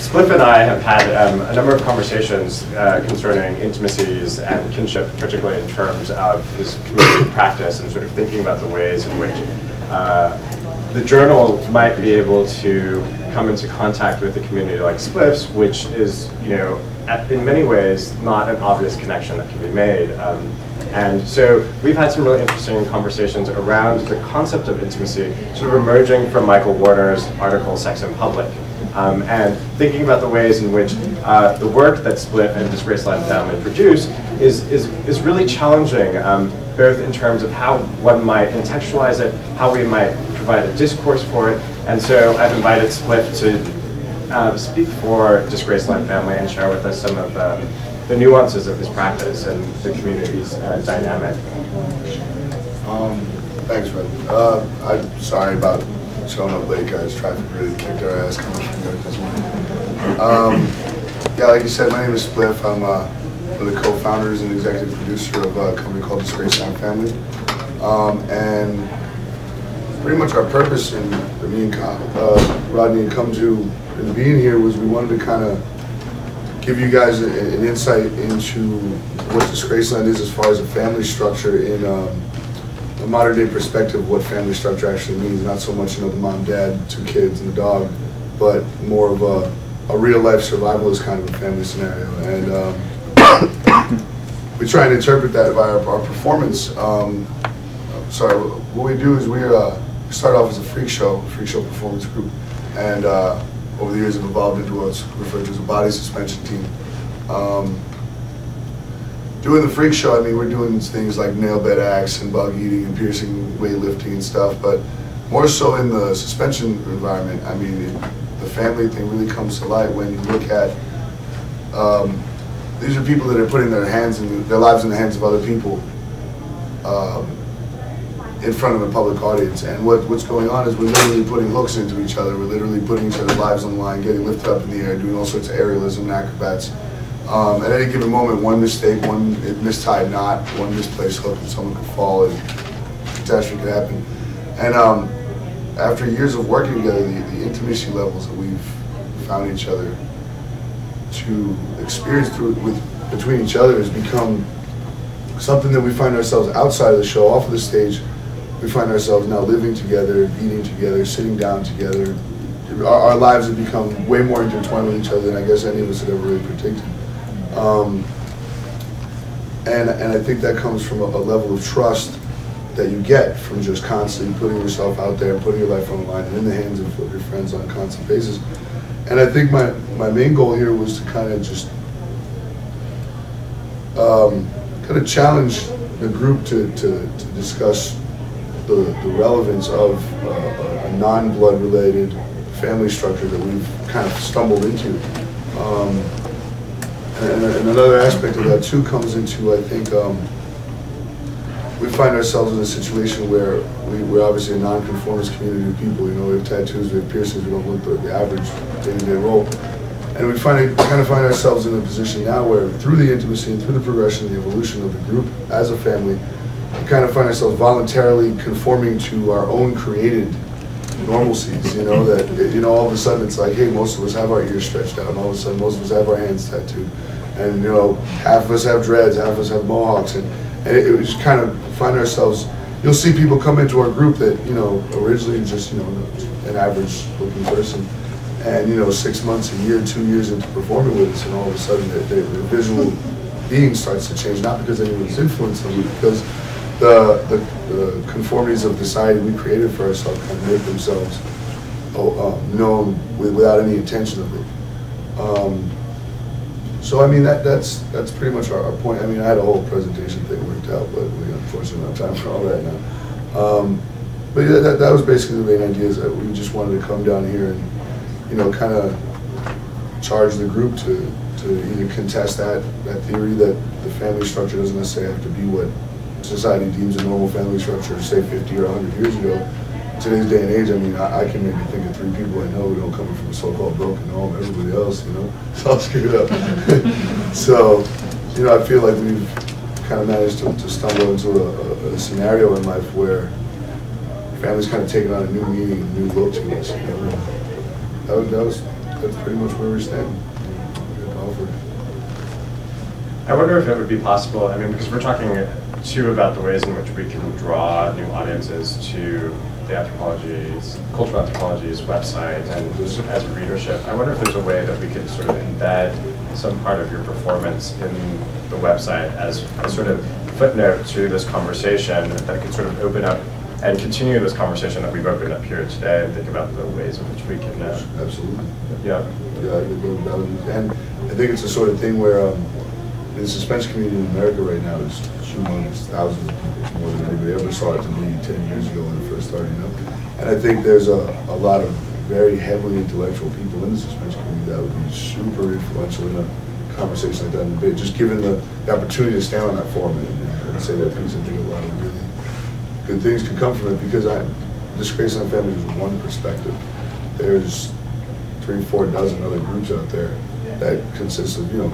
Spliff and I have had a number of conversations concerning intimacies and kinship, particularly in terms of his community practice and sort of thinking about the ways in which the journal might be able to come into contact with a community like Spliff's, which is, in many ways, not an obvious connection that can be made. And so we've had some really interesting conversations around the concept of intimacy, sort of emerging from Michael Warner's article, Sex in Public, and thinking about the ways in which the work that Spliff and Disgraceland Family produce is really challenging, both in terms of how one might contextualize it, how we might provide a discourse for it. And so I've invited Spliff to speak for Disgraceland Family and share with us some of the nuances of his practice and the community's dynamic. Thanks, Red. I'm sorry about showing up late, guys. Traffic really kicked our ass coming from New York this morning. Yeah, like you said, my name is Spliff. I'm one of the co-founders and executive producer of a company called Disgraceland Family. And pretty much our purpose in me and Rodney and come to in being here was we wanted to kind of give you guys an insight into what Disgraceland is as far as a family structure in a modern day perspective of what family structure actually means. Not so much, the mom, dad, 2 kids, and a dog, but more of a real life survivalist kind of a family scenario. And we try and interpret that by our performance. Sorry, what we do is we start off as a freak show performance group, and over the years have evolved into what's referred to as a body suspension team. Doing the freak show, we're doing things like nail bed acts and bug eating and piercing, weightlifting and stuff, but more so in the suspension environment. The family thing really comes to light when you look at, these are people that are putting their lives in the hands of other people in front of a public audience. And what's going on is we're literally putting hooks into each other. We're literally putting each other's lives on the line, getting lifted up in the air, doing all sorts of aerialism and acrobats. At any given moment, one mistake, one mistied knot, one misplaced hook, and someone could fall and catastrophe could happen. And after years of working together, the intimacy levels that we've found each other to experience between each other has become something that we find ourselves outside of the show, off of the stage. We find ourselves now living together, eating together, sitting down together. Our lives have become way more intertwined with each other than I guess any of us had ever really predicted. And I think that comes from a level of trust that you get from just constantly putting yourself out there, putting your life on the line and in the hands of your friends on a constant basis. And I think my main goal here was to kind of just challenge the group to discuss the relevance of a non-blood related family structure that we've kind of stumbled into. And another aspect of that too comes into, I think, we find ourselves in a situation where we're obviously a non-conformist community of people. We have tattoos, we have piercings, we don't look the average day-to-day role. And we kind of find ourselves in a position now where through the intimacy and through the progression, the evolution of the group as a family, we kind of find ourselves voluntarily conforming to our own created normalcies, that, all of a sudden it's like, hey, most of us have our ears stretched out, and all of a sudden most of us have our hands tattooed. And, half of us have dreads, half of us have mohawks, and it was kind of find ourselves, you'll see people come into our group that, originally just, an average looking person, and 6 months, a year, 2 years into performing with us, and all of a sudden their visual being starts to change, not because anyone's influenced them, but because the conformities of the society we created for ourselves kind of make themselves known without any intention of it. So that's pretty much our point. I had a whole presentation thing worked out, but we unfortunately don't have time for all that now. But yeah, that was basically the main idea, is that we just wanted to come down here and kind of charge the group to either contest that theory that the family structure doesn't necessarily have to be what society deems a normal family structure, say 50 or 100 years ago. Today's day and age, I can maybe think of 3 people I know who don't come from a so-called broken home. Everybody else, it's all screwed up. So, I feel like we've kind of managed to stumble into a scenario in life where family's kind of taken on a new meaning, a new look to us. That that's pretty much where we stand. I wonder if it would be possible, I mean, because we're talking too about the ways in which we can draw new audiences to the anthropology's, cultural anthropology's website and as a readership. I wonder if there's a way that we could sort of embed some part of your performance in the website as a sort of footnote to this conversation that could sort of open up and continue this conversation that we've opened up here today and think about the ways in which we can... Absolutely. Yeah. Yeah, and I think it's the sort of thing where the suspense community in America right now is humongous, thousands of people, more than anybody ever saw it to be 10 years ago when it first started, you know? And I think there's a lot of very heavily intellectual people in the suspense community that would be super influential in a conversation like that in a bit, just given the opportunity to stand on that forum and say that piece. I think a lot of really good things could come from it, because Disgrace on Family is one perspective. There's 3-4 dozen other groups out there that consist of, you know,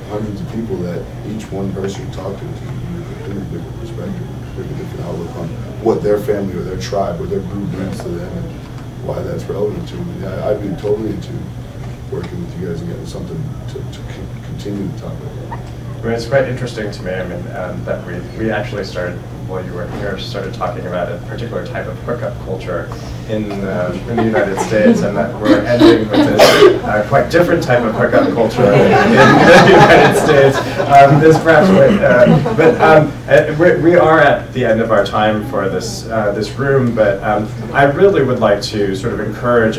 hundreds of people that each one person talk to is a completely different perspective, completely different outlook on what their family or their tribe or their group means to them and why that's relevant to them. Yeah, I'd be totally into working with you guys and getting something to continue the topic. I mean, it's quite interesting to me, I mean, that we actually started, while you were here, started talking about a particular type of hookup culture in the United States, and that we're ending with this quite different type of hookup culture in the United States. This perhaps, but we are at the end of our time for this room, but I really would like to sort of encourage